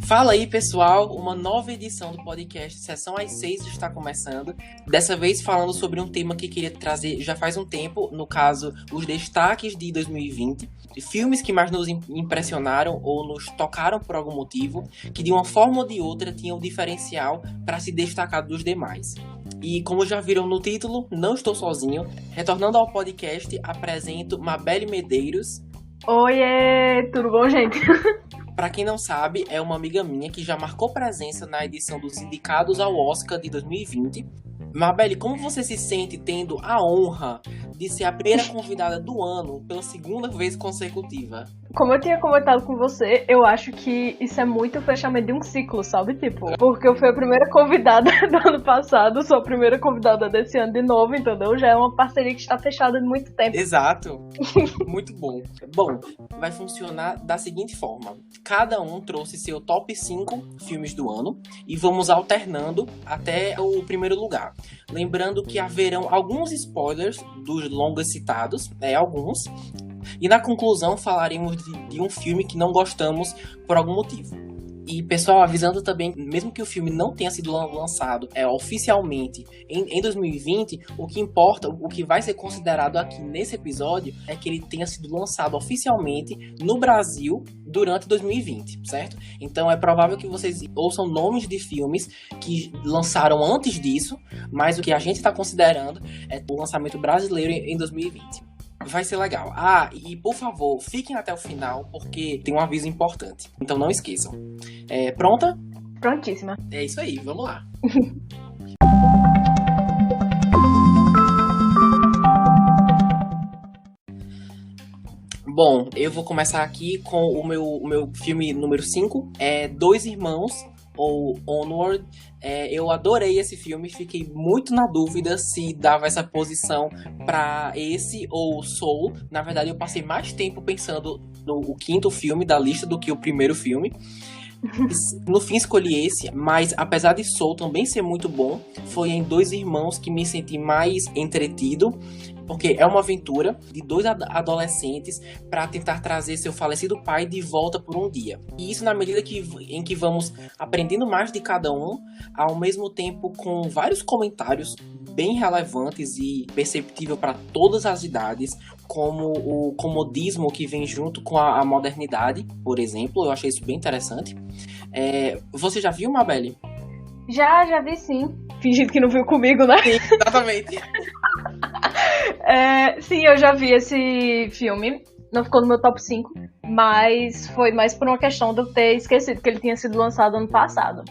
Fala aí, pessoal, uma nova edição do podcast Sessão às 6 está começando. Dessa vez falando sobre um tema que queria trazer já faz um tempo, no caso, os destaques de 2020, filmes que mais nos impressionaram ou nos tocaram por algum motivo, que de uma forma ou de outra tinham um diferencial para se destacar dos demais. E como já viram no título, não estou sozinho. Retornando ao podcast, apresento Mabelle Medeiros. Oiê, tudo bom, gente? Pra quem não sabe, é uma amiga minha que já marcou presença na edição dos indicados ao Oscar de 2020. Mabelle, como você se sente tendo a honra de ser a primeira convidada do ano pela segunda vez consecutiva? Como eu tinha comentado com você, eu acho que isso é muito o fechamento de um ciclo, sabe? Tipo, porque eu fui a primeira convidada do ano passado, sou a primeira convidada desse ano de novo, entendeu? Já é uma parceria que está fechada há muito tempo. Exato. Muito bom. Bom, vai funcionar da seguinte forma. Cada um trouxe seu top 5 filmes do ano e vamos alternando até o primeiro lugar. Lembrando que haverão alguns spoilers dos longas citados, alguns. E na conclusão falaremos de um filme que não gostamos por algum motivo. E pessoal, avisando também, mesmo que o filme não tenha sido lançado oficialmente em 2020, o que importa, o que vai ser considerado aqui nesse episódio é que ele tenha sido lançado oficialmente no Brasil durante 2020, certo? Então é provável que vocês ouçam nomes de filmes que lançaram antes disso, mas o que a gente está considerando é o lançamento brasileiro em 2020. Vai ser legal. Ah, e por favor, fiquem até o final, porque tem um aviso importante. Então não esqueçam. Pronta? Prontíssima. É isso aí, vamos lá. Bom, eu vou começar aqui com o meu filme número 5. Dois Irmãos, ou Onward. Eu adorei esse filme, fiquei muito na dúvida se dava essa posição para esse ou Soul. Na verdade, eu passei mais tempo pensando no quinto filme da lista do que o primeiro filme. No fim escolhi esse, mas apesar de Soul também ser muito bom, foi em Dois Irmãos que me senti mais entretido, porque é uma aventura de dois adolescentes para tentar trazer seu falecido pai de volta por um dia. E isso na medida em que vamos aprendendo mais de cada um, ao mesmo tempo com vários comentários bem relevantes e perceptível para todas as idades, como o comodismo que vem junto com a modernidade, por exemplo. Eu achei isso bem interessante. Você já viu, Mabelle? Já vi sim. Fingindo que não viu comigo, né? Sim, exatamente. Sim, eu já vi esse filme. Não ficou no meu top 5, mas foi mais por uma questão de eu ter esquecido que ele tinha sido lançado ano passado.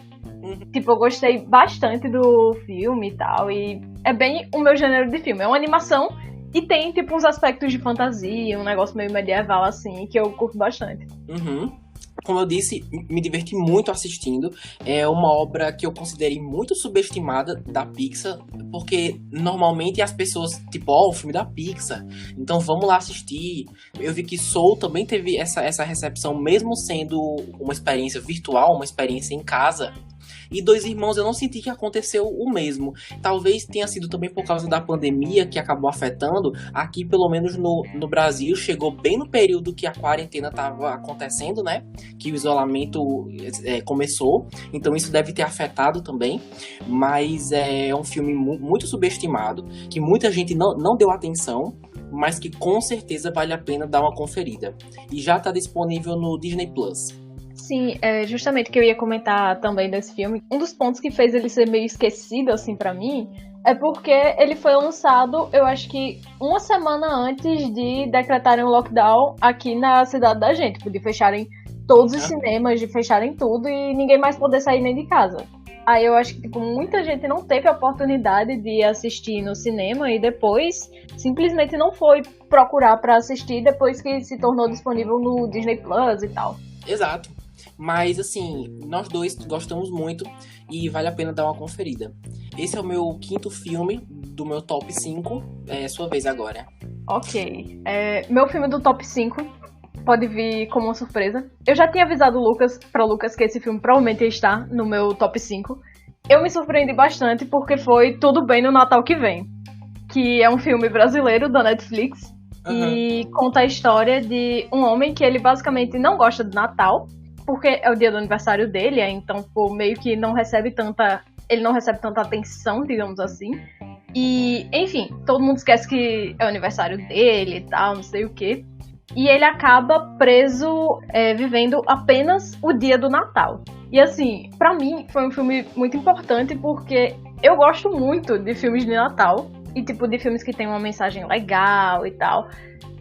Tipo, eu gostei bastante do filme e tal, e é bem o meu gênero de filme. É uma animação e tem, tipo, uns aspectos de fantasia, um negócio meio medieval, assim, que eu curto bastante. Como eu disse, me diverti muito assistindo. É uma obra que eu considerei muito subestimada da Pixar, porque normalmente as pessoas, tipo, o filme da Pixar, então vamos lá assistir. Eu vi que Soul também teve essa recepção, mesmo sendo uma experiência virtual, uma experiência em casa. E Dois Irmãos eu não senti que aconteceu o mesmo. Talvez tenha sido também por causa da pandemia que acabou afetando. Aqui, pelo menos no Brasil, chegou bem no período que a quarentena estava acontecendo, né? Que o isolamento começou. Então isso deve ter afetado também. Mas é um filme muito subestimado, que muita gente não deu atenção, mas que com certeza vale a pena dar uma conferida. E já está disponível no Disney Plus. Sim, justamente que eu ia comentar também desse filme. Um dos pontos que fez ele ser meio esquecido, assim, pra mim, é porque ele foi lançado, eu acho que uma semana antes de decretarem o lockdown aqui na cidade da gente. Tipo, de fecharem todos os cinemas, de fecharem tudo e ninguém mais poder sair nem de casa. Aí eu acho que, tipo, muita gente não teve a oportunidade de assistir no cinema e depois simplesmente não foi procurar pra assistir depois que se tornou disponível no Disney Plus e tal. Exato. Mas, assim, nós dois gostamos muito e vale a pena dar uma conferida. Esse é o meu quinto filme do meu top 5. É sua vez agora. Ok. Meu filme do top 5 pode vir como uma surpresa. Eu já tinha avisado o Lucas que esse filme provavelmente ia estar no meu top 5. Eu me surpreendi bastante porque foi Tudo Bem no Natal que Vem, que é um filme brasileiro da Netflix. Aham. E conta a história de um homem que ele basicamente não gosta do Natal, porque é o dia do aniversário dele, então pô, meio que não recebe tanta. Ele não recebe tanta atenção, digamos assim. E, enfim, todo mundo esquece que é o aniversário dele e tal, não sei o quê. E ele acaba preso, vivendo apenas o dia do Natal. E assim, pra mim foi um filme muito importante porque eu gosto muito de filmes de Natal. E tipo, de filmes que tem uma mensagem legal e tal.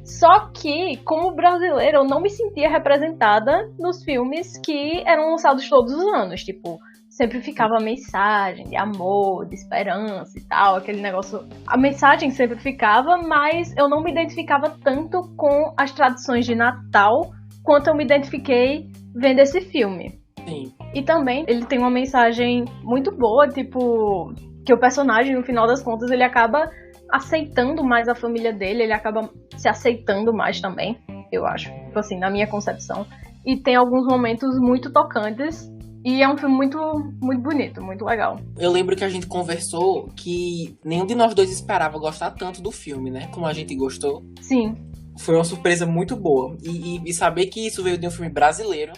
Só que, como brasileira, eu não me sentia representada nos filmes que eram lançados todos os anos. Tipo, sempre ficava a mensagem de amor, de esperança e tal, aquele negócio. A mensagem sempre ficava, mas eu não me identificava tanto com as tradições de Natal quanto eu me identifiquei vendo esse filme. Sim. E também ele tem uma mensagem muito boa, tipo, que o personagem, no final das contas, ele acaba aceitando mais a família dele, ele acaba se aceitando mais também, eu acho, tipo assim, na minha concepção. E tem alguns momentos muito tocantes. E é um filme muito, muito bonito, muito legal. Eu lembro que a gente conversou que nenhum de nós dois esperava gostar tanto do filme, né? Como a gente gostou. Sim. Foi uma surpresa muito boa. E saber que isso veio de um filme brasileiro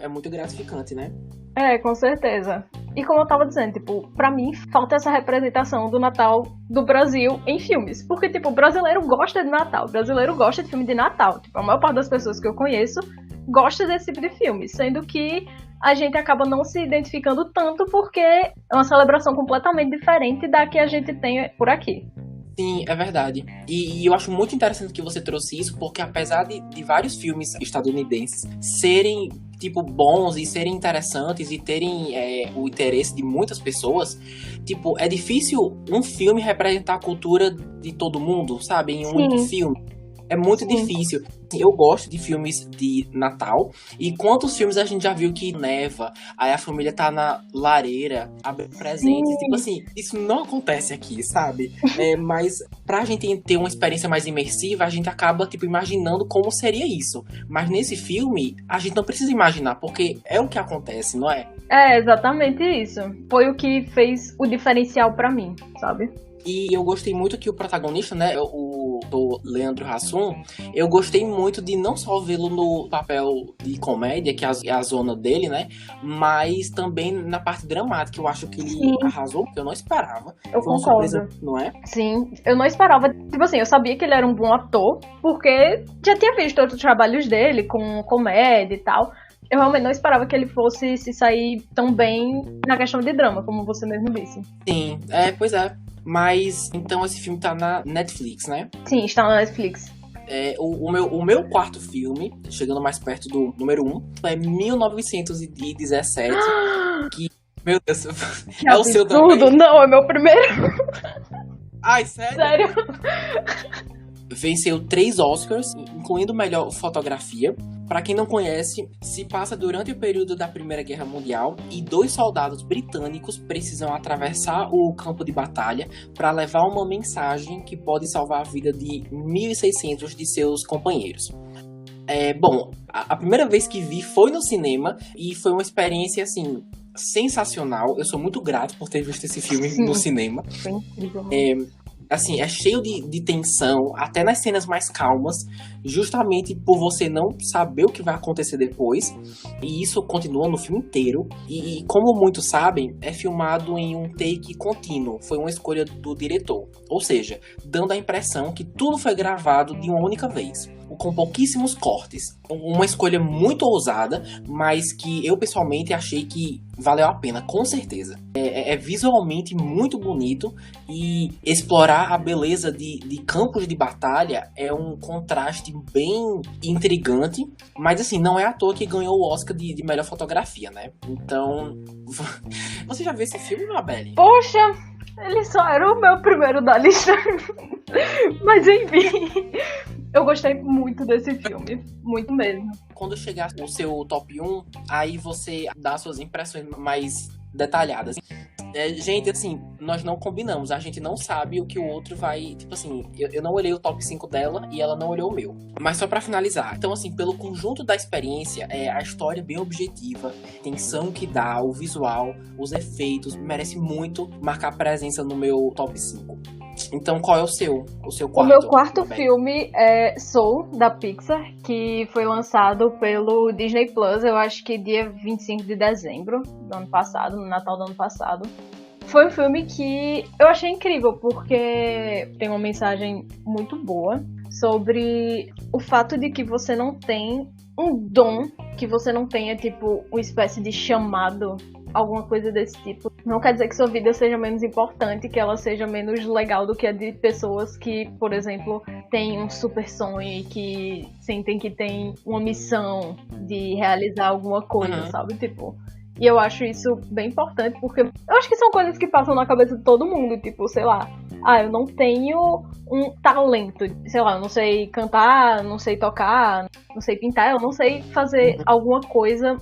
é muito gratificante, né? É, com certeza. E como eu tava dizendo, tipo, pra mim falta essa representação do Natal do Brasil em filmes. Porque, tipo, o brasileiro gosta de Natal, o brasileiro gosta de filme de Natal. Tipo, a maior parte das pessoas que eu conheço gosta desse tipo de filme, sendo que a gente acaba não se identificando tanto porque é uma celebração completamente diferente da que a gente tem por aqui. Sim, é verdade. E eu acho muito interessante que você trouxe isso, porque apesar de vários filmes estadunidenses serem, tipo, bons e serem interessantes e terem o interesse de muitas pessoas, tipo, é difícil um filme representar a cultura de todo mundo, sabe? Em um único filme. É muito difícil. Eu gosto de filmes de Natal. E quantos filmes a gente já viu que neva, aí a família tá na lareira, abrindo presentes. Tipo assim, isso não acontece aqui, sabe? Mas pra gente ter uma experiência mais imersiva, a gente acaba, tipo, imaginando como seria isso. Mas nesse filme, a gente não precisa imaginar, porque é o que acontece, não é? É, exatamente isso. Foi o que fez o diferencial pra mim, sabe? E eu gostei muito que o protagonista, né, do Leandro Hassum, eu gostei muito de não só vê-lo no papel de comédia, que é a zona dele, né, mas também na parte dramática. Eu acho que ele arrasou, porque eu não esperava. Eu Foi uma concordo. surpresa, não é? Sim, eu não esperava. Tipo assim, eu sabia que ele era um bom ator, porque já tinha visto outros trabalhos dele, com comédia e tal. Eu realmente não esperava que ele fosse se sair tão bem na questão de drama, como você mesmo disse. Sim, pois é. Mas, então, esse filme tá na Netflix, né? Sim, está na Netflix. O meu quarto filme, chegando mais perto do número 1, é 1917. Que, meu Deus, Que é o seu também? Não, é meu primeiro. Ai, sério? Sério? Venceu 3 Oscars, incluindo melhor fotografia. Pra quem não conhece, se passa durante o período da Primeira Guerra Mundial e 2 soldados britânicos precisam atravessar o campo de batalha para levar uma mensagem que pode salvar a vida de 1.600 de seus companheiros. Bom, a primeira vez que vi foi no cinema e foi uma experiência, assim, sensacional. Eu sou muito grato por ter visto esse filme no cinema. Foi incrível. Assim, é cheio de tensão, até nas cenas mais calmas, justamente por você não saber o que vai acontecer depois. E isso continua no filme inteiro. E como muitos sabem, é filmado em um take contínuo. Foi uma escolha do diretor. Ou seja, dando a impressão que tudo foi gravado de uma única vez, com pouquíssimos cortes. Uma escolha muito ousada, mas que eu pessoalmente achei que valeu a pena, com certeza. É visualmente muito bonito e explorar a beleza de campos de batalha é um contraste bem intrigante, mas assim, não é à toa que ganhou o Oscar de melhor fotografia, né? Então, você já viu esse filme, Mabelle? Poxa, ele só era o meu primeiro da lista. Mas enfim, eu gostei muito desse filme, muito mesmo. Quando chegar o seu top 1, aí você dá suas impressões mais detalhadas. Gente, assim, nós não combinamos, a gente não sabe o que o outro vai... Tipo assim, eu não olhei o top 5 dela e ela não olhou o meu. Mas só pra finalizar, então assim, pelo conjunto da experiência, a história é bem objetiva, a tensão que dá, o visual, os efeitos, merece muito marcar presença no meu top 5. Então, qual é o seu O quarto? meu quarto Bem? filme é Soul, da Pixar, que foi lançado pelo Disney Plus, eu acho que dia 25 de dezembro do ano passado, no Natal do ano passado. Foi um filme que eu achei incrível, porque tem uma mensagem muito boa sobre o fato de que você não tem um dom, que você não tenha, tipo, uma espécie de chamado, alguma coisa desse tipo. Não quer dizer que sua vida seja menos importante, que ela seja menos legal do que a de pessoas que, por exemplo, têm um super sonho e que sentem que tem uma missão de realizar alguma coisa, sabe? Tipo... E eu acho isso bem importante, porque eu acho que são coisas que passam na cabeça de todo mundo, tipo, sei lá, eu não tenho um talento, sei lá, eu não sei cantar, não sei tocar, não sei pintar, eu não sei fazer alguma coisa.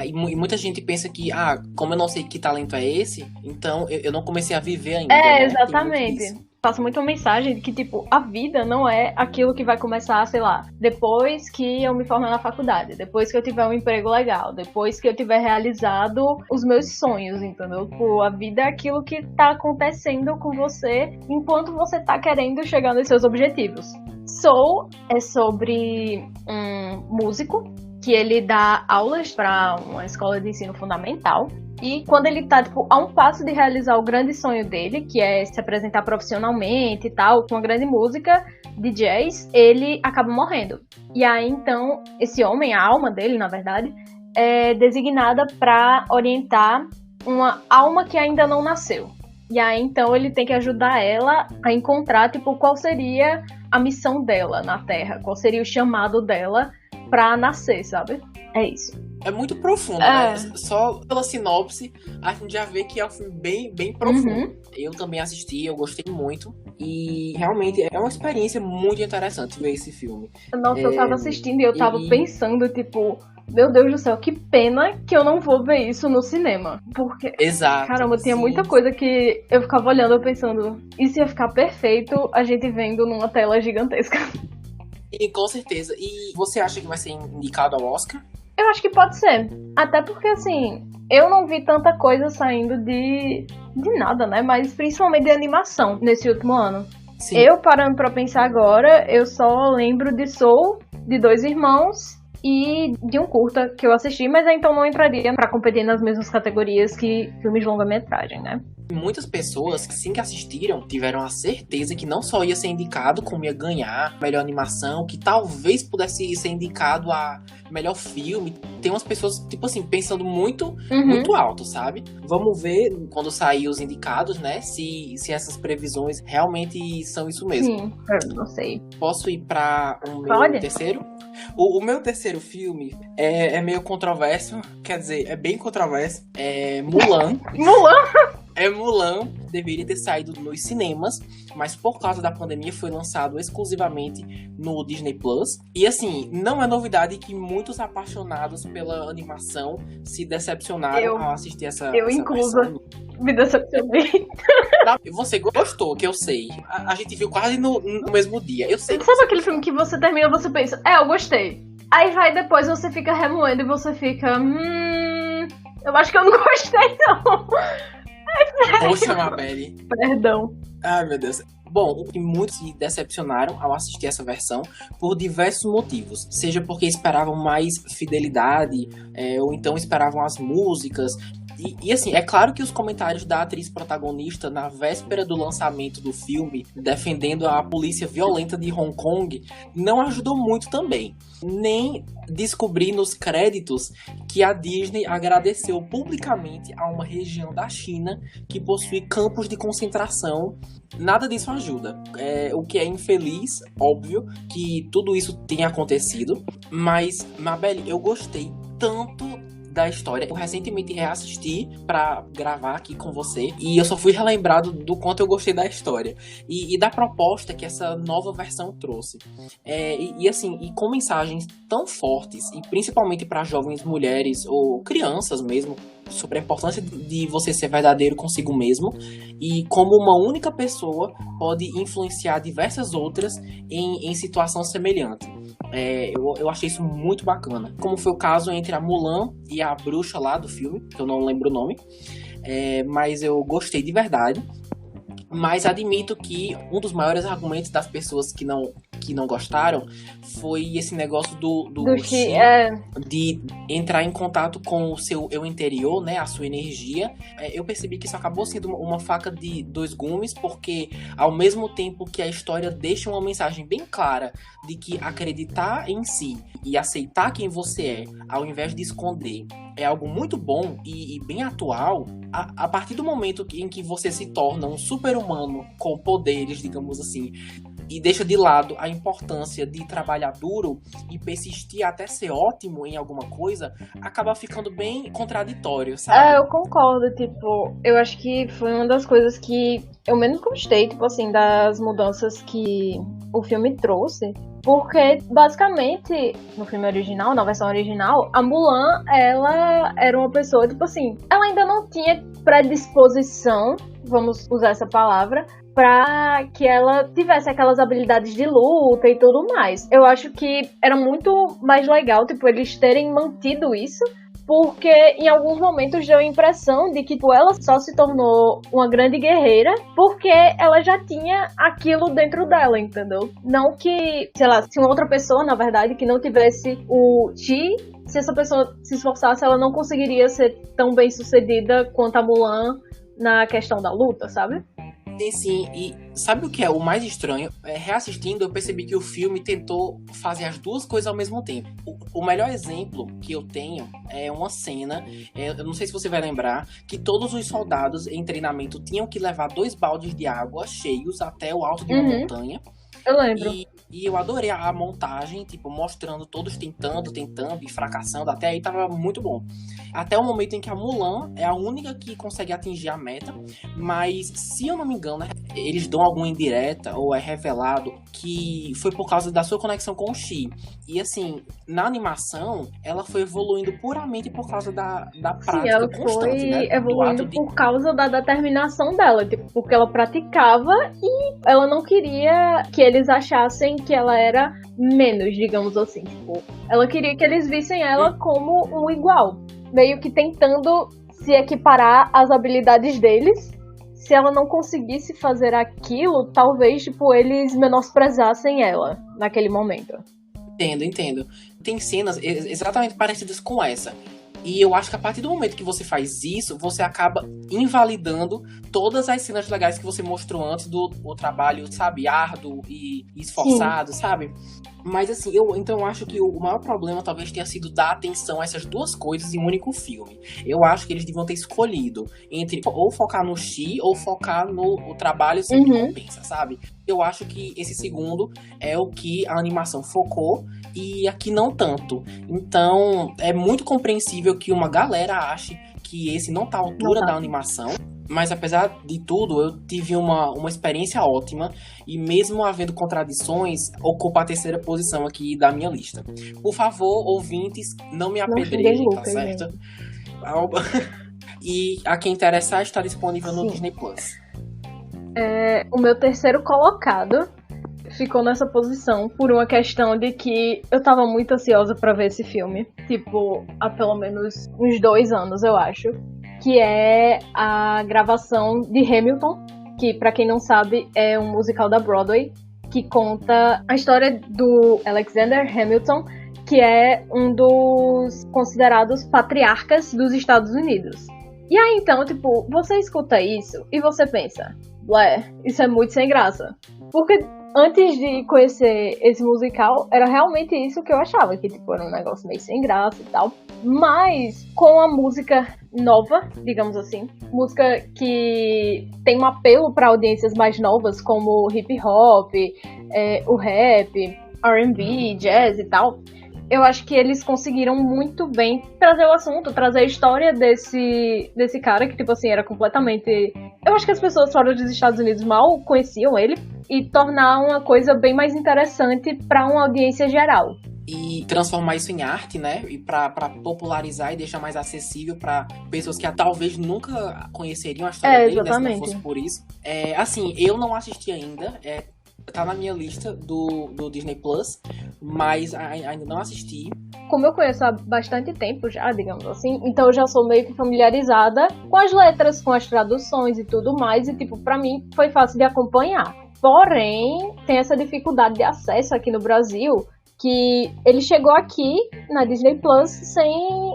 E muita gente pensa que, como eu não sei que talento é esse, então eu não comecei a viver ainda, né? Exatamente. Passa muito uma mensagem de que, tipo, a vida não é aquilo que vai começar, sei lá, depois que eu me formar na faculdade, depois que eu tiver um emprego legal, depois que eu tiver realizado os meus sonhos, entendeu? Tipo, a vida é aquilo que tá acontecendo com você enquanto você tá querendo chegar nos seus objetivos. Soul é sobre um músico que ele dá aulas para uma escola de ensino fundamental. E quando ele tá, tipo, a um passo de realizar o grande sonho dele, que é se apresentar profissionalmente e tal, com uma grande música de jazz, ele acaba morrendo. E aí, então, esse homem, a alma dele, na verdade, é designada para orientar uma alma que ainda não nasceu. E aí, então, ele tem que ajudar ela a encontrar, tipo, qual seria a missão dela na Terra, qual seria o chamado dela pra nascer, sabe? É isso. É muito profundo, né? Só pela sinopse, a gente já vê que é um filme bem, bem profundo. Eu também assisti, eu gostei muito. E realmente é uma experiência muito interessante ver esse filme. Nossa, eu tava assistindo e eu tava pensando, tipo... Meu Deus do céu, que pena que eu não vou ver isso no cinema. Porque, exato, caramba, tinha muita coisa que eu ficava olhando, pensando... Isso ia ficar perfeito a gente vendo numa tela gigantesca. E com certeza. E você acha que vai ser indicado ao Oscar? Eu acho que pode ser. Até porque, assim, eu não vi tanta coisa saindo de nada, né? Mas principalmente de animação nesse último ano. Sim. Eu, parando pra pensar agora, eu só lembro de Soul, de Dois Irmãos e de um curta que eu assisti, mas então não entraria pra competir nas mesmas categorias que filmes de longa-metragem, né? Muitas pessoas, assim que assistiram, tiveram a certeza que não só ia ser indicado, como ia ganhar melhor animação, que talvez pudesse ser indicado a melhor filme. Tem umas pessoas, tipo assim, pensando muito alto, sabe? Vamos ver, quando sair os indicados, né, se essas previsões realmente são isso mesmo. Sim, eu não sei. Posso ir pra meu terceiro? O meu terceiro filme é meio controverso, quer dizer, é bem controverso. É Mulan. Mulan deveria ter saído nos cinemas, mas por causa da pandemia foi lançado exclusivamente no Disney Plus. E assim, não é novidade que muitos apaixonados pela animação se decepcionaram ao assistir essa inclusa, versão. Me decepcionei. Você gostou, que eu sei. A gente viu quase no mesmo dia. Eu sei. Sabe aquele filme que você termina e você pensa, eu gostei. Aí vai depois você fica remoendo e você fica, eu acho que eu não gostei não. Poxa, Mabelle. Perdão. Ai, meu Deus. Bom, muitos se decepcionaram ao assistir essa versão por diversos motivos. Seja porque esperavam mais fidelidade, ou então esperavam as músicas. E assim, é claro que os comentários da atriz protagonista na véspera do lançamento do filme, defendendo a polícia violenta de Hong Kong, não ajudou muito também. Nem descobri nos créditos que a Disney agradeceu publicamente a uma região da China que possui campos de concentração. Nada disso ajuda. O que é infeliz, óbvio, que tudo isso tenha acontecido. Mas, Mabelle, eu gostei tanto da história. Eu recentemente reassisti pra gravar aqui com você e eu só fui relembrado do quanto eu gostei da história e da proposta que essa nova versão trouxe. E com mensagens tão fortes e principalmente para jovens mulheres ou crianças mesmo, sobre a importância de você ser verdadeiro consigo mesmo e como uma única pessoa pode influenciar diversas outras em situação semelhante. Eu achei isso muito bacana. Como foi o caso entre a Mulan e a bruxa lá do filme, que eu não lembro o nome. Mas eu gostei de verdade. Mas admito que um dos maiores argumentos das pessoas que não gostaram foi esse negócio do Shin, de entrar em contato com o seu eu interior, né, a sua energia. Eu percebi que isso acabou sendo uma faca de dois gumes, porque ao mesmo tempo que a história deixa uma mensagem bem clara de que acreditar em si e aceitar quem você é, ao invés de esconder, é algo muito bom e bem atual. A partir do momento em que você se torna um super-humano com poderes, digamos assim, e deixa de lado a importância de trabalhar duro e persistir até ser ótimo em alguma coisa, acaba ficando bem contraditório, sabe? Eu concordo, tipo, eu acho que foi uma das coisas que eu menos gostei, tipo assim, das mudanças que o filme trouxe. Porque, basicamente, no filme original, na versão original, a Mulan, ela era uma pessoa, tipo assim, ela ainda não tinha predisposição, vamos usar essa palavra, pra que ela tivesse aquelas habilidades de luta e tudo mais. Eu acho que era muito mais legal, tipo, eles terem mantido isso, porque em alguns momentos deu a impressão de que tipo, ela só se tornou uma grande guerreira porque ela já tinha aquilo dentro dela, entendeu? Não que, sei lá, se uma outra pessoa, na verdade, que não tivesse o Chi, se essa pessoa se esforçasse, ela não conseguiria ser tão bem sucedida quanto a Mulan na questão da luta, sabe? Sim, e sabe o que é o mais estranho? Reassistindo, eu percebi que o filme tentou fazer as duas coisas ao mesmo tempo. O melhor exemplo que eu tenho é uma cena, eu não sei se você vai lembrar, que todos os soldados em treinamento tinham que levar 2 baldes de água cheios até o alto de uma montanha. Eu lembro. E eu adorei a montagem, tipo, mostrando todos tentando e fracassando. Até aí tava muito bom. Até o momento em que a Mulan é a única que consegue atingir a meta. Mas, se eu não me engano, eles dão alguma indireta ou é revelado que foi por causa da sua conexão com o Chi. E assim, na animação, ela foi evoluindo puramente por causa da prática. Sim, ela constante, foi né? evoluindo por causa da determinação dela, tipo, porque ela praticava e ela não queria que eles achassem que ela era menos, digamos assim. Tipo, ela queria que eles vissem ela como um igual, meio que tentando se equiparar às habilidades deles. Se ela não conseguisse fazer aquilo, talvez, tipo, eles menosprezassem ela naquele momento. Entendo. Tem cenas exatamente parecidas com essa. E eu acho que a partir do momento que você faz isso, você acaba invalidando todas as cenas legais que você mostrou antes do trabalho, sabe, árduo e esforçado, Sim. sabe? Mas assim, eu acho que o maior problema talvez tenha sido dar atenção a essas duas coisas em um único filme. Eu acho que eles deviam ter escolhido entre ou focar no Chi ou focar no trabalho sem recompensa, sabe? Eu acho que esse segundo é o que a animação focou e aqui não tanto. Então, é muito compreensível que uma galera ache que esse não tá à altura da animação. Mas apesar de tudo, eu tive uma experiência ótima e mesmo havendo contradições, ocupa a terceira posição aqui da minha lista. Por favor, ouvintes, não me apedrejem, tá certo? E a quem interessar está disponível no Disney Plus. O meu terceiro colocado ficou nessa posição por uma questão de que eu tava muito ansiosa pra ver esse filme. Tipo, há pelo menos uns 2 anos, eu acho. Que é a gravação de Hamilton, que pra quem não sabe é um musical da Broadway, que conta a história do Alexander Hamilton, que é um dos considerados patriarcas dos Estados Unidos. E aí então, tipo, você escuta isso e você pensa, isso é muito sem graça. Porque antes de conhecer esse musical, era realmente isso que eu achava, que tipo, era um negócio meio sem graça e tal. Mas com a música nova, digamos assim, música que tem um apelo para audiências mais novas, como hip hop, o rap, R&B, jazz e tal, eu acho que eles conseguiram muito bem trazer o assunto, trazer a história desse cara que, tipo assim, era completamente... Eu acho que as pessoas fora dos Estados Unidos mal conheciam ele, e tornar uma coisa bem mais interessante para uma audiência geral. E transformar isso em arte, né? E pra popularizar e deixar mais acessível para pessoas que talvez nunca conheceriam a história dele, né? Se não fosse por isso. Assim, eu não assisti ainda. Tá na minha lista do Disney Plus, mas ainda não assisti. Como eu conheço há bastante tempo já, digamos assim, então eu já sou meio que familiarizada com as letras, com as traduções e tudo mais, e tipo, pra mim foi fácil de acompanhar. Porém, tem essa dificuldade de acesso aqui no Brasil, que ele chegou aqui na Disney Plus sem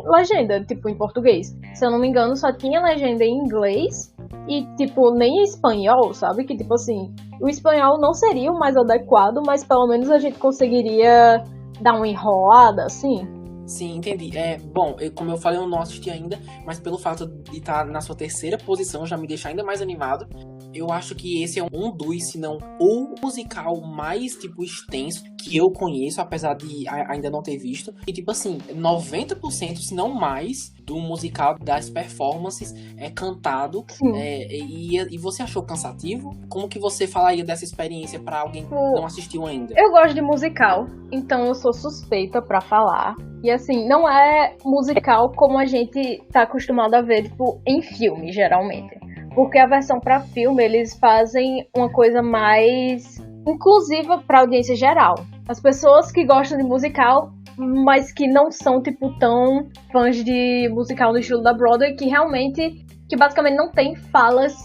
legenda, tipo, em português. Se eu não me engano, só tinha legenda em inglês e, tipo, nem em espanhol, sabe? Que, tipo assim, o espanhol não seria o mais adequado, mas pelo menos a gente conseguiria dar uma enrolada, assim. Sim, entendi. Bom, como eu falei, eu não assisti ainda, mas pelo fato de estar na sua terceira posição já me deixa ainda mais animado. Eu acho que esse é um dos, se não o musical mais, tipo, extenso que eu conheço, apesar de ainda não ter visto. E, tipo assim, 90%, se não mais, do musical, das performances é cantado. E você achou cansativo? Como que você falaria dessa experiência pra alguém que não assistiu ainda? Eu gosto de musical, então eu sou suspeita pra falar. E assim, não é musical como a gente tá acostumado a ver, tipo, em filme, geralmente. Porque a versão pra filme, eles fazem uma coisa mais inclusiva pra audiência geral. As pessoas que gostam de musical, mas que não são, tipo, tão fãs de musical no estilo da Broadway, que basicamente não tem falas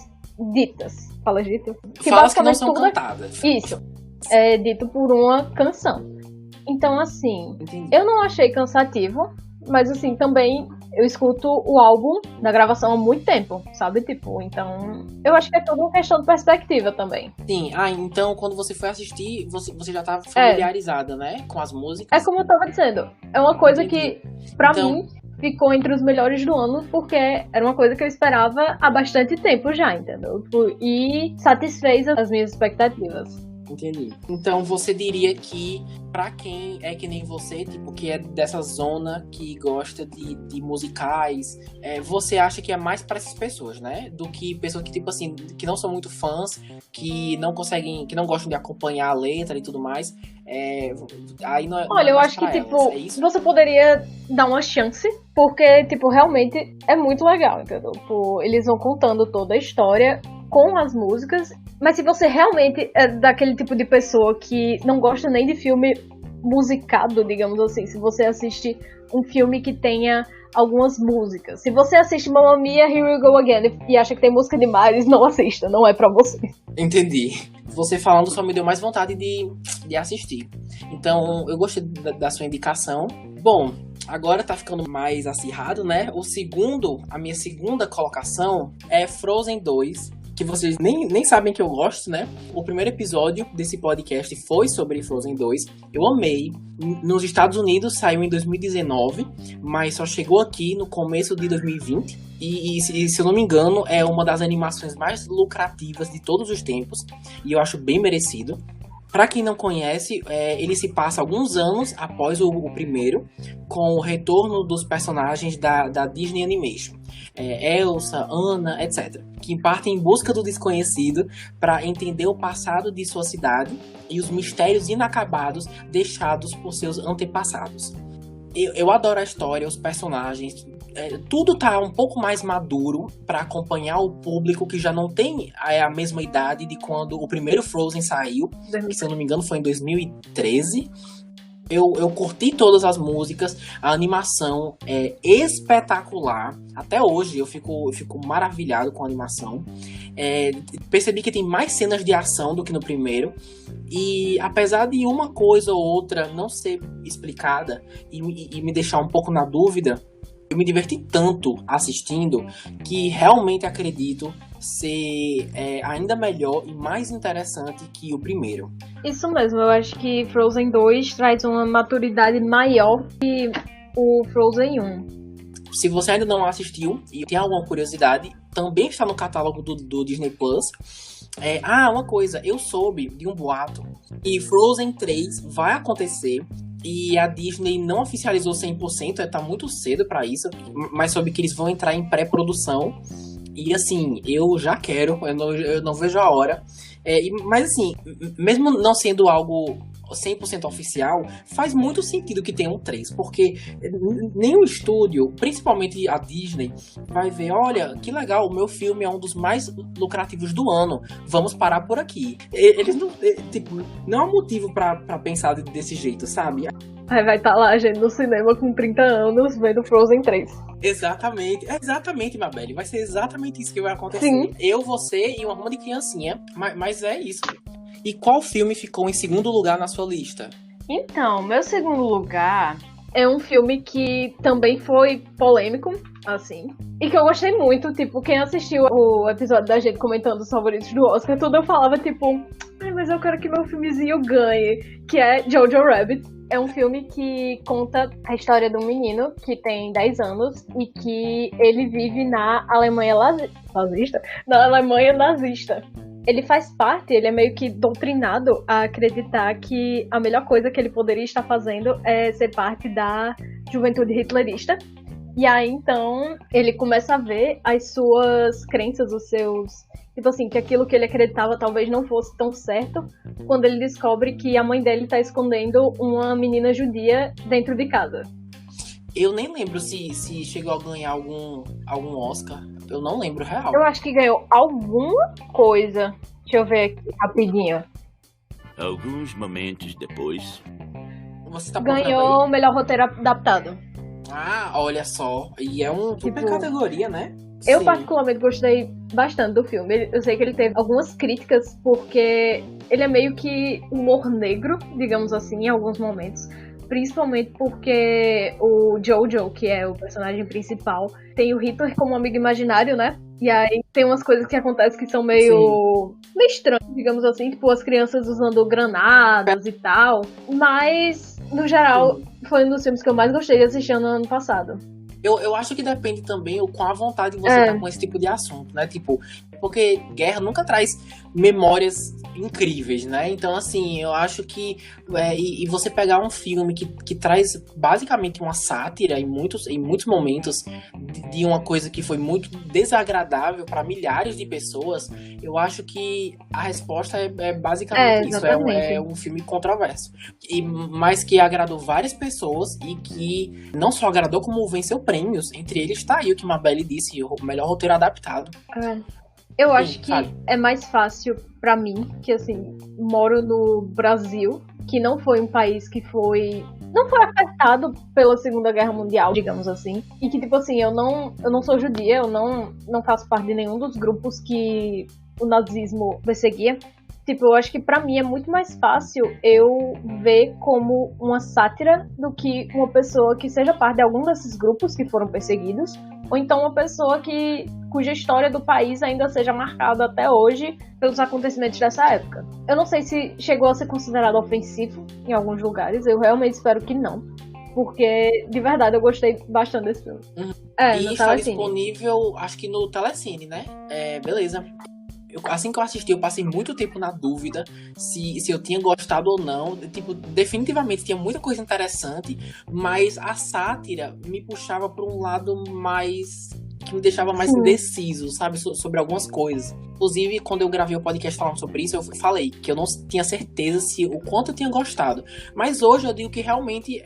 ditas. Falas ditas? Falas que não são cantadas. Isso. É dito por uma canção. Então, assim, Entendi. Eu não achei cansativo, mas, assim, também eu escuto o álbum da gravação há muito tempo, sabe? Tipo, então, eu acho que é tudo uma questão de perspectiva também. Sim, então quando você foi assistir, você já estava familiarizada, né? Com as músicas. É como eu tava dizendo, é uma coisa que, pra mim, ficou entre os melhores do ano, porque era uma coisa que eu esperava há bastante tempo já, entendeu? E satisfez as minhas expectativas. Entendi. Então você diria que pra quem é que nem você, tipo, que é dessa zona que gosta de musicais, você acha que é mais pra essas pessoas, né? Do que pessoas que, tipo assim, que não são muito fãs, que não conseguem, que não gostam de acompanhar a letra e tudo mais. Aí não é, Olha, eu mais acho que, pra tipo, elas, é isso? você poderia dar uma chance, porque, tipo, realmente é muito legal, entendeu? Tipo, eles vão contando toda a história com as músicas, mas se você realmente é daquele tipo de pessoa que não gosta nem de filme musicado, digamos assim, se você assiste um filme que tenha algumas músicas, se você assiste Mamma Mia, Here We Go Again e acha que tem música demais, não assista, não é pra você. Entendi. Você falando só me deu mais vontade de assistir. Então, eu gostei da sua indicação. Bom, agora tá ficando mais acirrado, né? A minha segunda colocação é Frozen 2, que vocês nem sabem que eu gosto, né? O primeiro episódio desse podcast foi sobre Frozen 2. Eu amei. Nos Estados Unidos saiu em 2019, mas só chegou aqui no começo de 2020. E se eu não me engano, é uma das animações mais lucrativas de todos os tempos. E eu acho bem merecido. Pra quem não conhece, ele se passa alguns anos após o primeiro, com o retorno dos personagens da Disney Animation. Elsa, Anna, etc. Que partem em busca do desconhecido para entender o passado de sua cidade e os mistérios inacabados deixados por seus antepassados. Eu adoro a história, os personagens. Tudo tá um pouco mais maduro para acompanhar o público que já não tem a mesma idade de quando o primeiro Frozen saiu, que se eu não me engano foi em 2013. Eu curti todas as músicas, a animação é espetacular. Até hoje eu fico maravilhado com a animação. Percebi que tem mais cenas de ação do que no primeiro. E apesar de uma coisa ou outra não ser explicada e me deixar um pouco na dúvida, eu me diverti tanto assistindo que realmente acredito ser ainda melhor e mais interessante que o primeiro. Isso mesmo, eu acho que Frozen 2 traz uma maturidade maior que o Frozen 1. Se você ainda não assistiu e tem alguma curiosidade, também está no catálogo do Disney Plus. Uma coisa, eu soube de um boato que Frozen 3 vai acontecer e a Disney não oficializou 100%, tá muito cedo pra isso, mas soube que eles vão entrar em pré-produção. E assim, eu já quero, eu não vejo a hora. Mas assim, mesmo não sendo algo 100% oficial, faz muito sentido que tenham 3, porque nenhum estúdio, principalmente a Disney, vai ver, olha, que legal, o meu filme é um dos mais lucrativos do ano, vamos parar por aqui. Eles não, tipo, não há motivo pra pensar desse jeito, sabe? Aí vai estar lá, gente, no cinema com 30 anos, vendo Frozen 3. Exatamente, Mabel. Vai ser exatamente isso que vai acontecer. Sim. Eu, você e uma ruma de criancinha, mas é isso. E qual filme ficou em segundo lugar na sua lista? Então, meu segundo lugar é um filme que também foi polêmico, assim, e que eu gostei muito. Tipo, quem assistiu o episódio da gente comentando os favoritos do Oscar, tudo eu falava, tipo, ai, mas eu quero que meu filmezinho ganhe, que é Jojo Rabbit. É um filme que conta a história de um menino que tem 10 anos e que ele vive na Alemanha nazista? Na Alemanha nazista. Ele faz parte, ele é meio que doutrinado a acreditar que a melhor coisa que ele poderia estar fazendo é ser parte da juventude hitlerista. E aí, então, ele começa a ver as suas crenças, os seus... Tipo assim, que aquilo que ele acreditava talvez não fosse tão certo, quando ele descobre que a mãe dele tá escondendo uma menina judia dentro de casa. Eu nem lembro se chegou a ganhar algum Oscar. Eu não lembro, real. Eu acho que ganhou alguma coisa. Deixa eu ver aqui, rapidinho. Alguns momentos depois... Você tá Ganhou o melhor roteiro adaptado. Ah, olha só. E é uma super categoria, né? Eu Sim. particularmente gostei bastante do filme. Eu sei que ele teve algumas críticas, porque ele é meio que humor negro, digamos assim, em alguns momentos. Principalmente porque o Jojo, que é o personagem principal, tem o Hitler como amigo imaginário, né? E aí tem umas coisas que acontecem que são meio estranhas, digamos assim, tipo as crianças usando granadas e tal. Mas, no geral, foi um dos filmes que eu mais gostei de assistir no ano passado. Eu acho que depende também o quão à vontade você tá com esse tipo de assunto, né? Tipo, porque guerra nunca traz memórias incríveis, né? Então, assim, eu acho que... e você pegar um filme que traz basicamente uma sátira em muitos momentos de uma coisa que foi muito desagradável para milhares de pessoas, eu acho que a resposta é basicamente isso. É um filme controverso. Mas que agradou várias pessoas e que não só agradou, como venceu prêmios. Entre eles tá aí o que Mabel disse, o melhor roteiro adaptado. Eu acho que é mais fácil pra mim, que assim, moro no Brasil, que não foi um país que não foi afetado pela Segunda Guerra Mundial, digamos assim. E que, tipo assim, eu não sou judia, eu não faço parte de nenhum dos grupos que o nazismo perseguia. Tipo, eu acho que pra mim é muito mais fácil eu ver como uma sátira do que uma pessoa que seja parte de algum desses grupos que foram perseguidos, ou então uma pessoa cuja história do país ainda seja marcada até hoje pelos acontecimentos dessa época. Eu não sei se chegou a ser considerado ofensivo em alguns lugares, eu realmente espero que não. Porque, de verdade, eu gostei bastante desse filme. E está disponível, acho que no Telecine, né? Beleza. Assim que eu assisti, eu passei muito tempo na dúvida se eu tinha gostado ou não. Tipo, definitivamente tinha muita coisa interessante, mas a sátira me puxava para um lado mais... que me deixava mais indeciso, sabe? Sobre algumas coisas. Inclusive, quando eu gravei o podcast falando sobre isso, eu falei que eu não tinha certeza o quanto eu tinha gostado. Mas hoje eu digo que realmente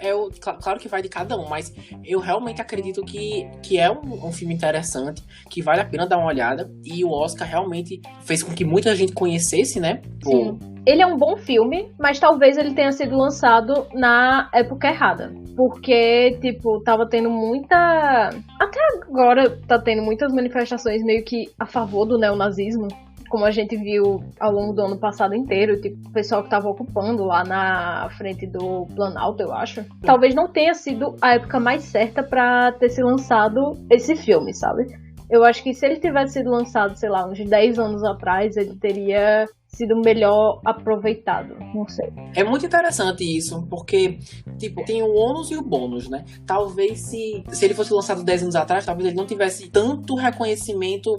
claro que vai de cada um, mas eu realmente acredito que é um filme interessante, que vale a pena dar uma olhada. E o Oscar realmente fez com que muita gente conhecesse, né? Sim. Ele é um bom filme, mas talvez ele tenha sido lançado na época errada. Porque, tipo, tava tendo muita... Até agora tá tendo muitas manifestações meio que a favor do neonazismo. Como a gente viu ao longo do ano passado inteiro. Tipo, o pessoal que tava ocupando lá na frente do Planalto, eu acho. Talvez não tenha sido a época mais certa pra ter se lançado esse filme, sabe? Eu acho que se ele tivesse sido lançado, sei lá, uns 10 anos atrás, ele teria sido melhor aproveitado, não sei. É muito interessante isso, porque, tipo, tem o ônus e o bônus, né? Talvez se ele fosse lançado 10 anos atrás, talvez ele não tivesse tanto reconhecimento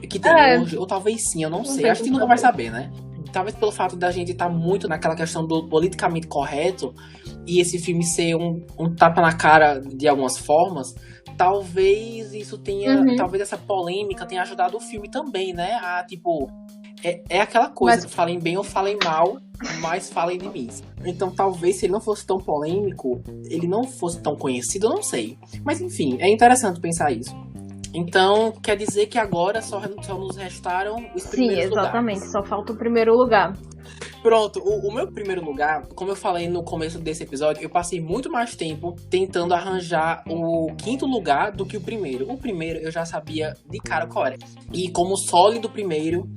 que tem hoje, ou talvez sim, eu não sei. Acho que nunca vai saber, né? Talvez pelo fato da gente estar muito naquela questão do politicamente correto e esse filme ser um tapa na cara de algumas formas, talvez isso tenha, talvez essa polêmica tenha ajudado o filme também, né? A, tipo... É aquela coisa, Mas- falem bem ou falem mal, mas falem de mim. Então talvez se ele não fosse tão polêmico, ele não fosse tão conhecido, eu não sei. Mas enfim, é interessante pensar isso. Então, quer dizer que agora só nos restaram os Sim, primeiros exatamente. lugares. Só falta o primeiro lugar. Pronto, o meu primeiro lugar, como eu falei no começo desse episódio, eu passei muito mais tempo tentando arranjar o quinto lugar do que o primeiro. O primeiro eu já sabia de cara qual era. E como sólido primeiro,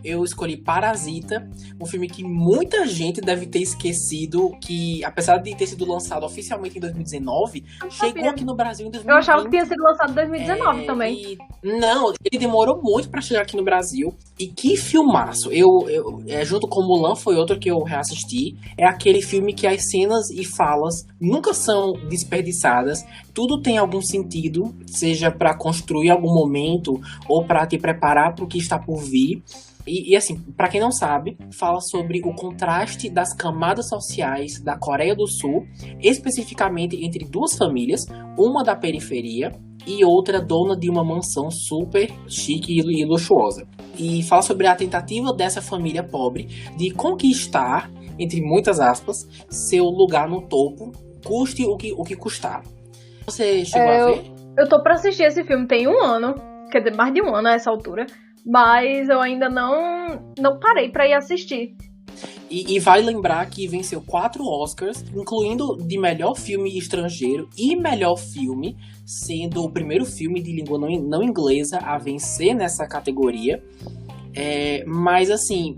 eu escolhi Parasita, um filme que muita gente deve ter esquecido, que apesar de ter sido lançado oficialmente em 2019, chegou aqui no Brasil em 2020. Eu achava que tinha sido lançado em 2019 também. Não, ele demorou muito pra chegar aqui no Brasil. E que filmaço! Junto com Mulan foi outro que eu reassisti. É aquele filme que as cenas e falas nunca são desperdiçadas. Tudo tem algum sentido, seja pra construir algum momento ou pra te preparar pro que está por vir. E assim, pra quem não sabe, fala sobre o contraste das camadas sociais da Coreia do Sul, especificamente entre duas famílias, uma da periferia e outra dona de uma mansão super chique e luxuosa. E fala sobre a tentativa dessa família pobre de conquistar, entre muitas aspas, seu lugar no topo, custe o que custar. Você chegou a ver? Eu tô pra assistir esse filme tem um ano, quer dizer, mais de um ano a essa altura, mas eu ainda não parei pra ir assistir. E vale lembrar que venceu 4 Oscars, incluindo de melhor filme estrangeiro e melhor filme, sendo o primeiro filme de língua não inglesa a vencer nessa categoria. Mas assim,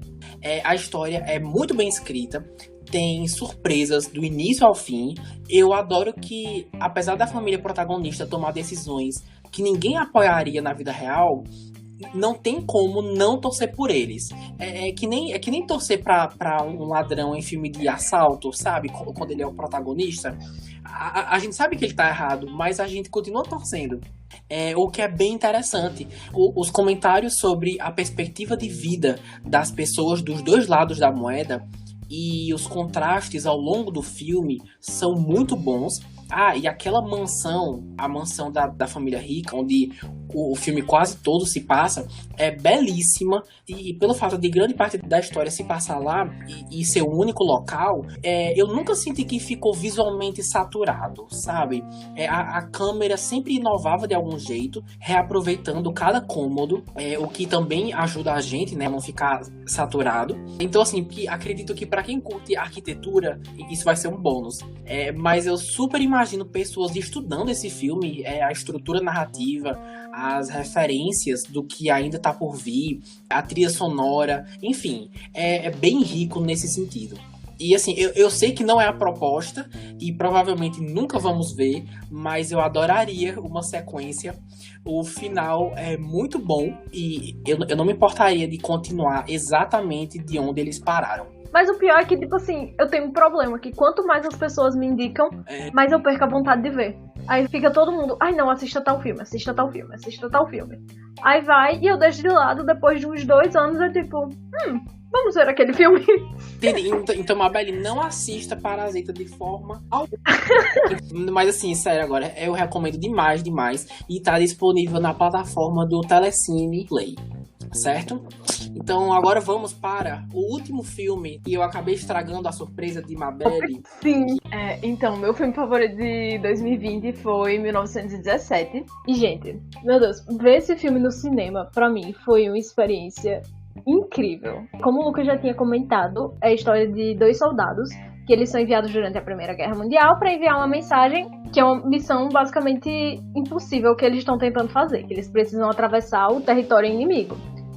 a história é muito bem escrita, tem surpresas do início ao fim. Eu adoro que, apesar da família protagonista tomar decisões que ninguém apoiaria na vida real, não tem como não torcer por eles. É que nem torcer pra um ladrão em filme de assalto, sabe? Quando ele é o protagonista. A gente sabe que ele tá errado, mas a gente continua torcendo. O que é bem interessante. Os comentários sobre a perspectiva de vida das pessoas dos dois lados da moeda e os contrastes ao longo do filme são muito bons. E aquela mansão, a mansão da família rica, onde o filme quase todo se passa, é belíssima. E pelo fato de grande parte da história se passar lá e ser o único local, eu nunca senti que ficou visualmente saturado, sabe? A câmera sempre inovava de algum jeito, reaproveitando cada cômodo, o que também ajuda a gente, né, a não ficar saturado. Então, assim, acredito que para quem curte arquitetura, isso vai ser um bônus. Mas eu super imagino pessoas estudando esse filme, a estrutura narrativa, as referências do que ainda tá por vir, a trilha sonora, enfim, é bem rico nesse sentido. E assim, eu sei que não é a proposta e provavelmente nunca vamos ver, mas eu adoraria uma sequência. O final é muito bom e eu não me importaria de continuar exatamente de onde eles pararam. Mas o pior é que, tipo assim, eu tenho um problema, que quanto mais as pessoas me indicam, mais eu perco a vontade de ver. Aí fica todo mundo, não, assista tal filme, assista tal filme, assista tal filme. Aí vai e eu deixo de lado, depois de uns 2 anos, eu tipo, vamos ver aquele filme. Então, Mabel, não assista Parasita de forma alguma. Mas assim, sério agora, eu recomendo demais. E tá disponível na plataforma do Telecine Play. Certo? Então agora vamos para o último filme e eu acabei estragando a surpresa de Mabel. Sim. Então, meu filme favorito de 2020 foi 1917. E, gente, meu Deus, ver esse filme no cinema, pra mim, foi uma experiência incrível. Como o Lucas já tinha comentado, é a história de 2 soldados que eles são enviados durante a Primeira Guerra Mundial para enviar uma mensagem, que é uma missão basicamente impossível que eles estão tentando fazer, que eles precisam atravessar o território inimigo.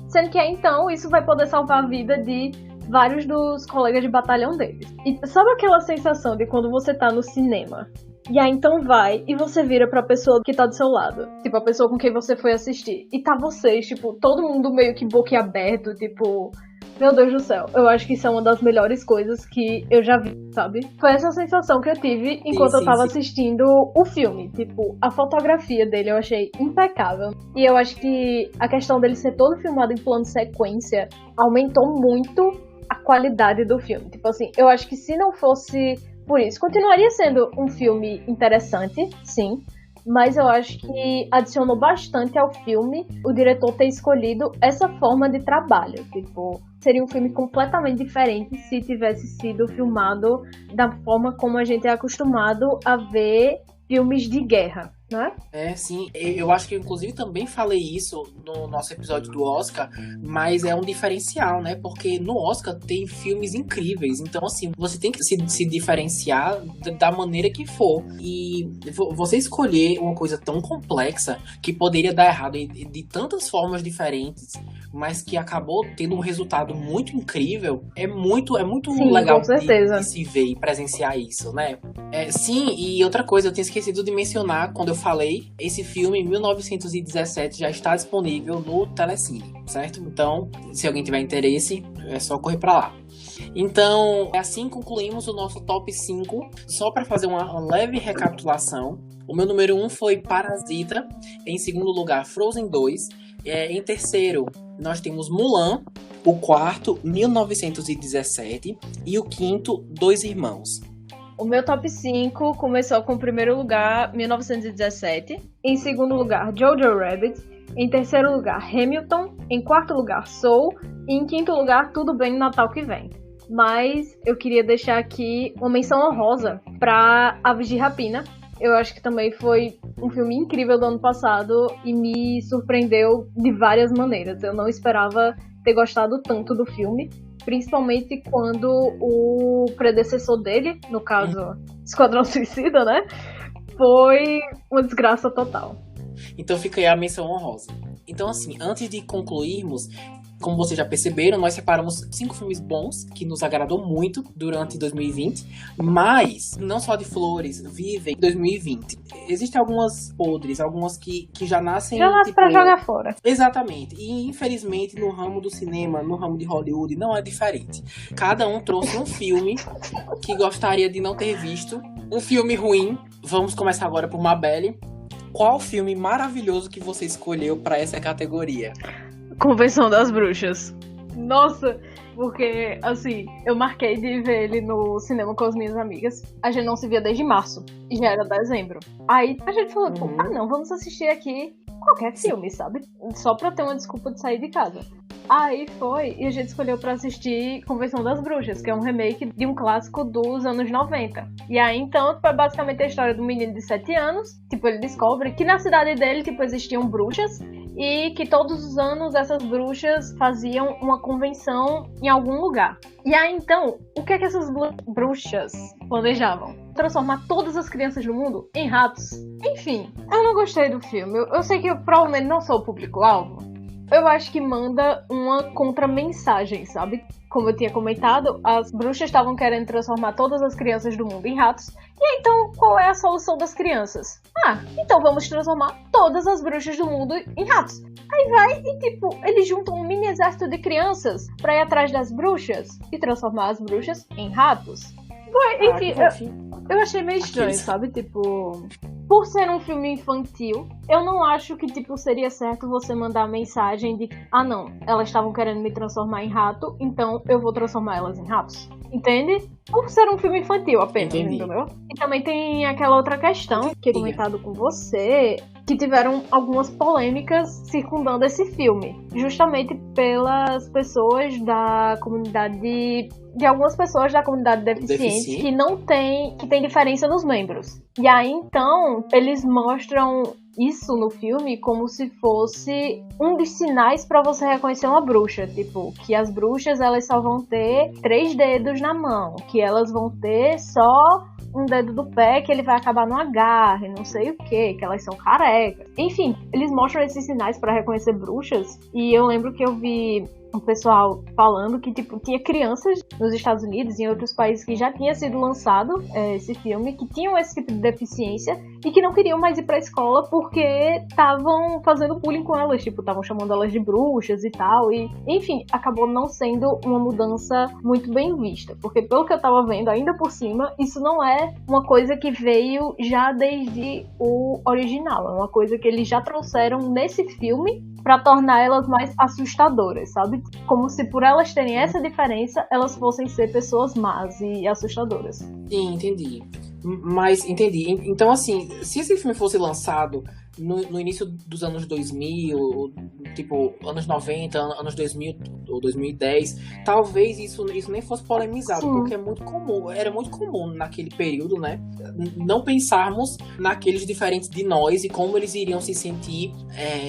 Sendo que então isso vai poder salvar a vida de vários dos colegas de batalhão deles. E sabe aquela sensação de quando você tá no cinema, e aí então vai e você vira pra pessoa que tá do seu lado, tipo a pessoa com quem você foi assistir, e tá vocês, tipo, todo mundo meio que boquiaberto, tipo, meu Deus do céu, eu acho que isso é uma das melhores coisas que eu já vi, sabe? Foi essa sensação que eu tive enquanto eu tava assistindo o filme. Tipo, a fotografia dele eu achei impecável. E eu acho que a questão dele ser todo filmado em plano sequência aumentou muito a qualidade do filme. Tipo assim, eu acho que se não fosse por isso, continuaria sendo um filme interessante, sim. mas eu acho que adicionou bastante ao filme o diretor ter escolhido essa forma de trabalho. Tipo, seria um filme completamente diferente se tivesse sido filmado da forma como a gente é acostumado a ver filmes de guerra, né? Sim. Eu acho que, inclusive, também falei isso no nosso episódio do Oscar, mas é um diferencial, né? Porque no Oscar tem filmes incríveis. Então, assim, você tem que se diferenciar da maneira que for. E você escolher uma coisa tão complexa que poderia dar errado de tantas formas diferentes, mas que acabou tendo um resultado muito incrível, é muito Sim, legal com certeza. de se ver e presenciar isso, né? Sim, e outra coisa, eu tinha esquecido de mencionar quando eu falei, esse filme, 1917, já está disponível no Telecine, certo? Então, se alguém tiver interesse, é só correr pra lá. Então, assim concluímos o nosso top 5. Só para fazer uma leve recapitulação, o meu número 1 foi Parasita, em segundo lugar, Frozen 2, em terceiro, nós temos Mulan, o quarto, 1917, e o quinto, Dois Irmãos. O meu top 5 começou com o primeiro lugar, 1917. Em segundo lugar, Jojo Rabbit. Em terceiro lugar, Hamilton. Em quarto lugar, Soul. E em quinto lugar, Tudo Bem no Natal que Vem. Mas eu queria deixar aqui uma menção honrosa para Aves de Rapina. Eu acho que também foi um filme incrível do ano passado e me surpreendeu de várias maneiras. Eu não esperava ter gostado tanto do filme, principalmente quando o predecessor dele, no caso Esquadrão Suicida, né, foi uma desgraça total. Então fica aí a menção honrosa. Então, assim, antes de concluirmos, como vocês já perceberam, nós separamos 5 filmes bons, que nos agradou muito durante 2020, mas não só de flores vivem 2020. Existem algumas podres, algumas que já nascem... Já nasce pra jogar fora. Exatamente. E, infelizmente, no ramo do cinema, no ramo de Hollywood, não é diferente. Cada um trouxe um filme que gostaria de não ter visto. Um filme ruim. Vamos começar agora por Mabelle. Qual filme maravilhoso que você escolheu para essa categoria? Convenção das Bruxas. Nossa, porque, assim, eu marquei de ver ele no cinema com as minhas amigas. A gente não se via desde março, e já era dezembro. Aí a gente falou, não, vamos assistir aqui qualquer filme, sabe? Só pra ter uma desculpa de sair de casa. Aí foi, e a gente escolheu pra assistir Convenção das Bruxas, que é um remake de um clássico dos anos 90. E aí, então, foi basicamente a história do menino de 7 anos. Tipo, ele descobre que na cidade dele, tipo, existiam bruxas e que todos os anos essas bruxas faziam uma convenção em algum lugar. E aí, então, o que é que essas bruxas planejavam? Transformar todas as crianças do mundo em ratos. Enfim, eu não gostei do filme. Eu sei que eu provavelmente não sou o público-alvo. Eu acho que manda uma contramensagem, sabe? Como eu tinha comentado, as bruxas estavam querendo transformar todas as crianças do mundo em ratos. E aí, então, qual é a solução das crianças? Então vamos transformar todas as bruxas do mundo em ratos. Aí vai e, tipo, eles juntam um mini exército de crianças pra ir atrás das bruxas e transformar as bruxas em ratos. Enfim, eu achei meio estranho, sabe? Tipo, por ser um filme infantil, eu não acho que, tipo, seria certo você mandar a mensagem de não, elas estavam querendo me transformar em rato, então eu vou transformar elas em ratos. Entende? Por ser um filme infantil apenas, entendeu? E também tem aquela outra questão que eu tinha comentado com você, que tiveram algumas polêmicas circundando esse filme, justamente pelas pessoas da comunidade de algumas pessoas da comunidade deficiente que não tem, que tem diferença nos membros. E aí, então, eles mostram isso no filme como se fosse um dos sinais pra você reconhecer uma bruxa. Tipo, que as bruxas, elas só vão ter 3 dedos na mão. Que elas vão ter só um dedo do pé, que ele vai acabar no agarre, não sei o que elas são carecas. Enfim, eles mostram esses sinais pra reconhecer bruxas. E eu lembro que eu vi um pessoal falando que, tipo, tinha crianças nos Estados Unidos e em outros países que já tinha sido lançado esse filme, que tinham esse tipo de deficiência e que não queriam mais ir pra escola porque estavam fazendo bullying com elas, tipo, estavam chamando elas de bruxas e tal, e, enfim, acabou não sendo uma mudança muito bem vista, porque pelo que eu tava vendo, ainda por cima, isso não é uma coisa que veio já desde o original, é uma coisa que eles já trouxeram nesse filme pra tornar elas mais assustadoras, sabe? Como se por elas terem essa diferença, elas fossem ser pessoas más e assustadoras. Sim, entendi. Mas, entendi. Então, assim, se esse filme fosse lançado no início dos anos 2000, tipo, anos 90, anos 2000 ou 2010, talvez isso nem fosse polemizado, Sim. porque é muito comum, era muito comum naquele período, né? Não pensarmos naqueles diferentes de nós e como eles iriam se sentir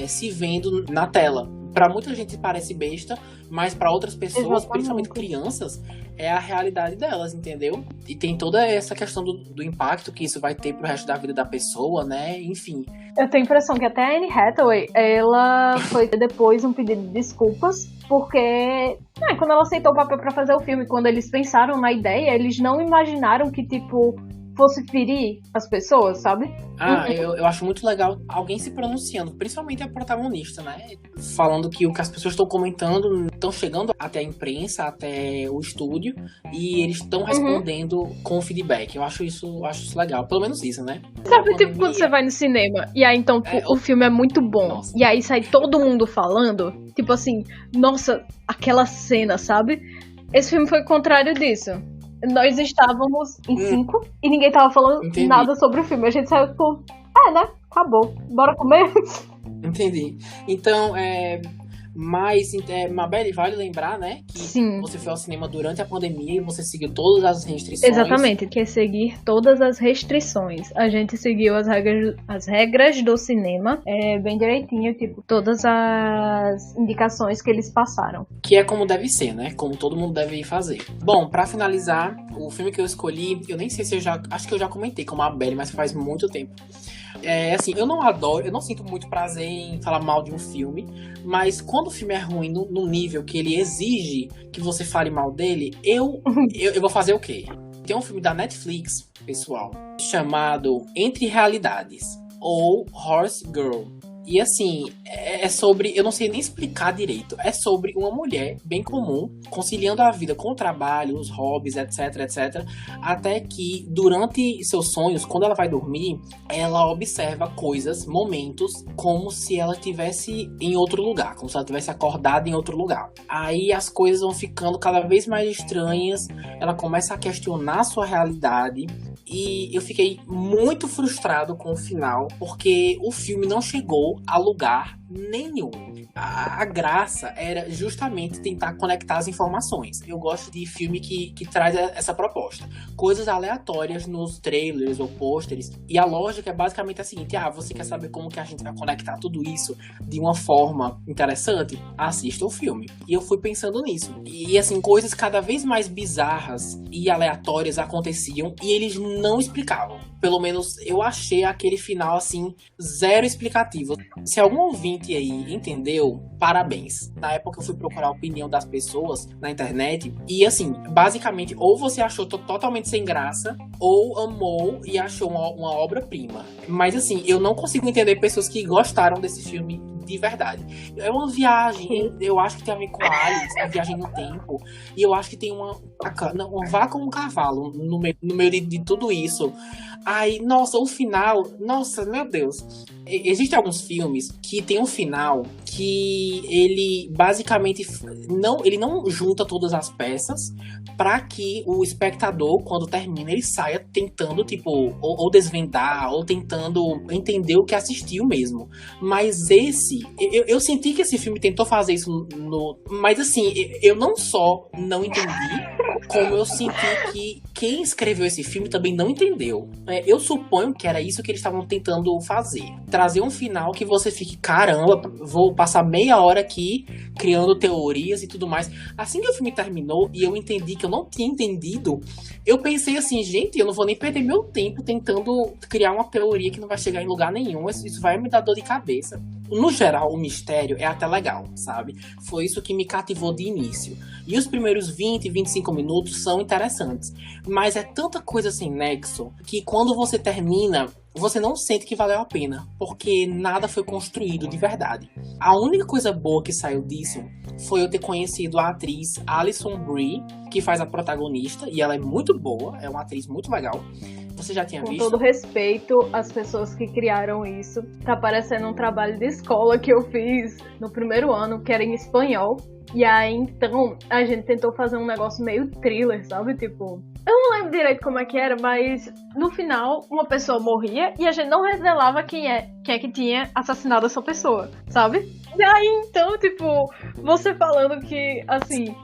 se vendo na tela. Pra muita gente parece besta, mas pra outras pessoas, Exatamente. principalmente crianças, é a realidade delas, entendeu? E tem toda essa questão do impacto que isso vai ter pro resto da vida da pessoa, né? Enfim. Eu tenho a impressão que até a Anne Hathaway, ela foi depois um pedido de desculpas, porque quando ela aceitou o papel pra fazer o filme, quando eles pensaram na ideia, eles não imaginaram que, tipo, fosse ferir as pessoas, sabe? Eu acho muito legal alguém se pronunciando, principalmente a protagonista, né? Falando que o que as pessoas estão comentando estão chegando até a imprensa, até o estúdio, e eles estão respondendo com feedback. Eu acho isso legal, pelo menos isso, né? Sabe, tipo, quando você vai no cinema e aí então o filme é muito bom, Nossa. e aí sai todo mundo falando, tipo assim, nossa, aquela cena, sabe? Esse filme foi o contrário disso. Nós estávamos em 5 e ninguém tava falando Entendi. nada sobre o filme. A gente saiu tipo, né? Acabou. Bora comer? Entendi. Então, mas, Mabel, vale lembrar, né, que Sim. você foi ao cinema durante a pandemia e você seguiu todas as restrições. Exatamente, quer seguir todas as restrições. A gente seguiu as regras do cinema bem direitinho, tipo, todas as indicações que eles passaram. Que é como deve ser, né? Como todo mundo deve fazer. Bom, pra finalizar, o filme que eu escolhi, eu nem sei se acho que eu já comentei com a Mabel, mas faz muito tempo. Assim, eu não sinto muito prazer em falar mal de um filme, mas quando o filme é ruim no nível que ele exige que você fale mal dele, eu vou fazer o quê? Tem um filme da Netflix, pessoal, chamado Entre Realidades, ou Horse Girl. E assim, é sobre, eu não sei nem explicar direito, é sobre uma mulher bem comum, conciliando a vida com o trabalho, os hobbies, etc, etc, até que durante seus sonhos, quando ela vai dormir, ela observa coisas, momentos, como se ela estivesse em outro lugar, como se ela estivesse acordada em outro lugar. Aí as coisas vão ficando cada vez mais estranhas, ela começa a questionar a sua realidade, e eu fiquei muito frustrado com o final, porque o filme não chegou a lugar nenhum. A graça era justamente tentar conectar as informações. Eu gosto de filme que traz essa proposta. Coisas aleatórias nos trailers ou pôsteres. E a lógica é basicamente a seguinte: você quer saber como que a gente vai conectar tudo isso de uma forma interessante? Assista o filme. E eu fui pensando nisso. E assim, coisas cada vez mais bizarras e aleatórias aconteciam e eles não explicavam. Pelo menos eu achei aquele final assim, zero explicativo. Se algum ouvinte aí entendeu, parabéns. Na época eu fui procurar a opinião das pessoas na internet e assim, basicamente, ou você achou totalmente sem graça, ou amou e achou uma obra-prima. Mas assim, eu não consigo entender pessoas que gostaram desse filme de verdade. É uma viagem, eu acho que tem a ver com aliens, a viagem no tempo, e eu acho que tem uma vaca com um cavalo no meio de tudo isso. Aí, nossa, o final, nossa, meu Deus. Existem alguns filmes que tem um final que ele basicamente ele não junta todas as peças para que o espectador, quando termina, ele saia tentando, tipo, ou desvendar, ou tentando entender o que assistiu mesmo. Mas eu senti que esse filme tentou fazer isso mas assim, eu não só não entendi, como eu senti que quem escreveu esse filme também não entendeu. Eu suponho que era isso que eles estavam tentando fazer. Trazer um final que você fique, caramba, vou passar meia hora aqui criando teorias e tudo mais. Assim que o filme terminou e eu entendi que eu não tinha entendido, eu pensei assim, gente, eu não vou nem perder meu tempo tentando criar uma teoria que não vai chegar em lugar nenhum. Isso vai me dar dor de cabeça. No geral, o mistério é até legal, sabe? Foi isso que me cativou de início. E os primeiros 20, 25 minutos são interessantes. Mas é tanta coisa sem nexo que quando você termina, você não sente que valeu a pena, porque nada foi construído de verdade. A única coisa boa que saiu disso foi eu ter conhecido a atriz Alison Brie, que faz a protagonista, e ela é muito boa, é uma atriz muito legal. Você já tinha visto? Com todo respeito às pessoas que criaram isso, tá parecendo um trabalho de escola que eu fiz no primeiro ano, que era em espanhol. E aí, então, a gente tentou fazer um negócio meio thriller, sabe? Tipo, eu não lembro direito como é que era, mas no final uma pessoa morria e a gente não revelava quem é que tinha assassinado essa pessoa, sabe? E aí, então, tipo, você falando que, assim,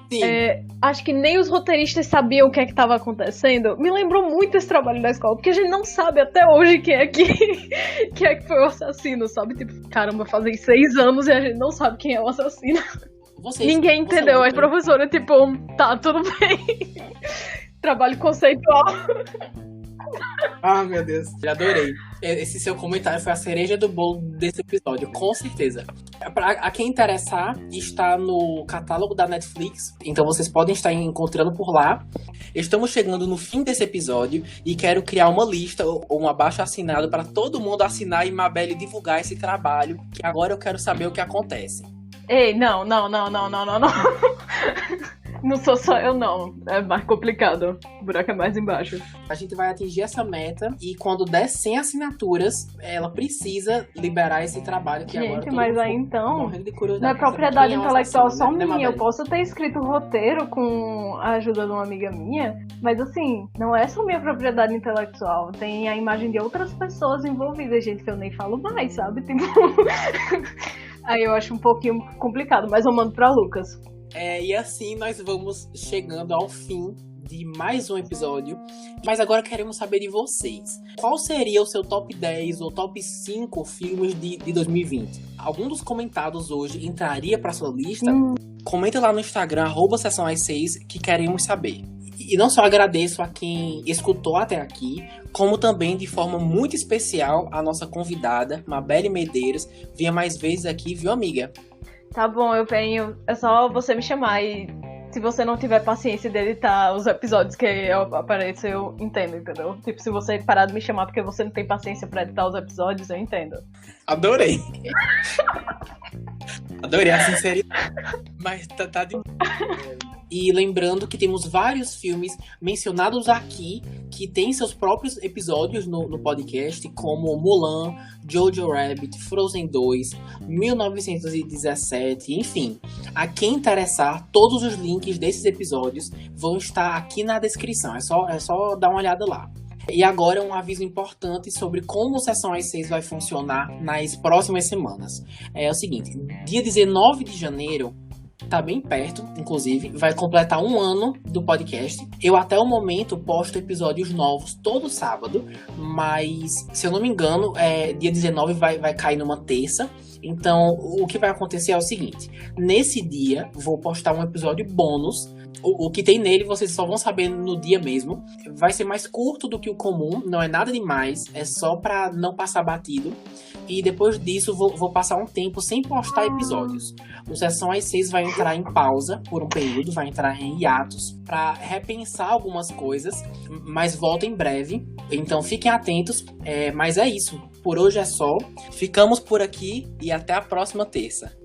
acho que nem os roteiristas sabiam o que é que tava acontecendo, me lembrou muito esse trabalho da escola, porque a gente não sabe até hoje quem é que foi o assassino, sabe? Tipo, caramba, fazem 6 anos e a gente não sabe quem é o assassino. Ninguém entendeu, a professora, tipo, tá, tudo bem. Trabalho conceitual. Ah, meu Deus. Adorei. Esse seu comentário foi a cereja do bolo desse episódio, com certeza. A quem interessar, está no catálogo da Netflix, então vocês podem estar encontrando por lá. Estamos chegando no fim desse episódio e quero criar uma lista ou um abaixo-assinado para todo mundo assinar e Mabelle divulgar esse trabalho, que agora eu quero saber o que acontece. Ei, não. Não sou só eu, não. É mais complicado. O buraco é mais embaixo. A gente vai atingir essa meta e quando der 100 assinaturas, ela precisa liberar esse trabalho que gente, agora... Gente, mas aí então, não é propriedade intelectual só minha. Eu posso ter escrito o roteiro com a ajuda de uma amiga minha, mas assim, não é só minha propriedade intelectual. Tem a imagem de outras pessoas envolvidas, gente, que eu nem falo mais, sabe? Tipo... Aí eu acho um pouquinho complicado, mas eu mando pra Lucas. E assim nós vamos chegando ao fim de mais um episódio. Mas agora queremos saber de vocês. Qual seria o seu top 10 ou top 5 filmes de 2020? Algum dos comentados hoje entraria para sua lista? Comenta lá no Instagram, @sessãoas6, que queremos saber. E não só agradeço a quem escutou até aqui, como também de forma muito especial a nossa convidada, Mabelle Medeiros. Venha mais vezes aqui, viu, amiga? Tá bom, eu venho. É só você me chamar e se você não tiver paciência de editar os episódios que eu apareço, eu entendo, entendeu? Tipo, se você parar de me chamar porque você não tem paciência pra editar os episódios, eu entendo. Adorei. Adorei a sinceridade. Mas tá de... E lembrando que temos vários filmes mencionados aqui que têm seus próprios episódios no podcast, como Mulan, Jojo Rabbit, Frozen 2, 1917, enfim. A quem interessar, todos os links desses episódios vão estar aqui na descrição, é só dar uma olhada lá. E agora um aviso importante sobre como o Sessão às 6 vai funcionar nas próximas semanas. É o seguinte, dia 19 de janeiro, tá bem perto, inclusive, vai completar 1 ano do podcast. Eu até o momento posto episódios novos todo sábado, mas se eu não me engano, dia 19 vai cair numa terça. Então, o que vai acontecer é o seguinte, nesse dia vou postar um episódio bônus. O que tem nele vocês só vão saber no dia mesmo. Vai ser mais curto do que o comum, não é nada demais, é só pra não passar batido. E depois disso vou passar um tempo sem postar episódios. O Sessão às 6 vai entrar em pausa por um período, vai entrar em hiatos pra repensar algumas coisas, mas volta em breve. Então fiquem atentos, mas é isso. Por hoje é só. Ficamos por aqui e até a próxima terça.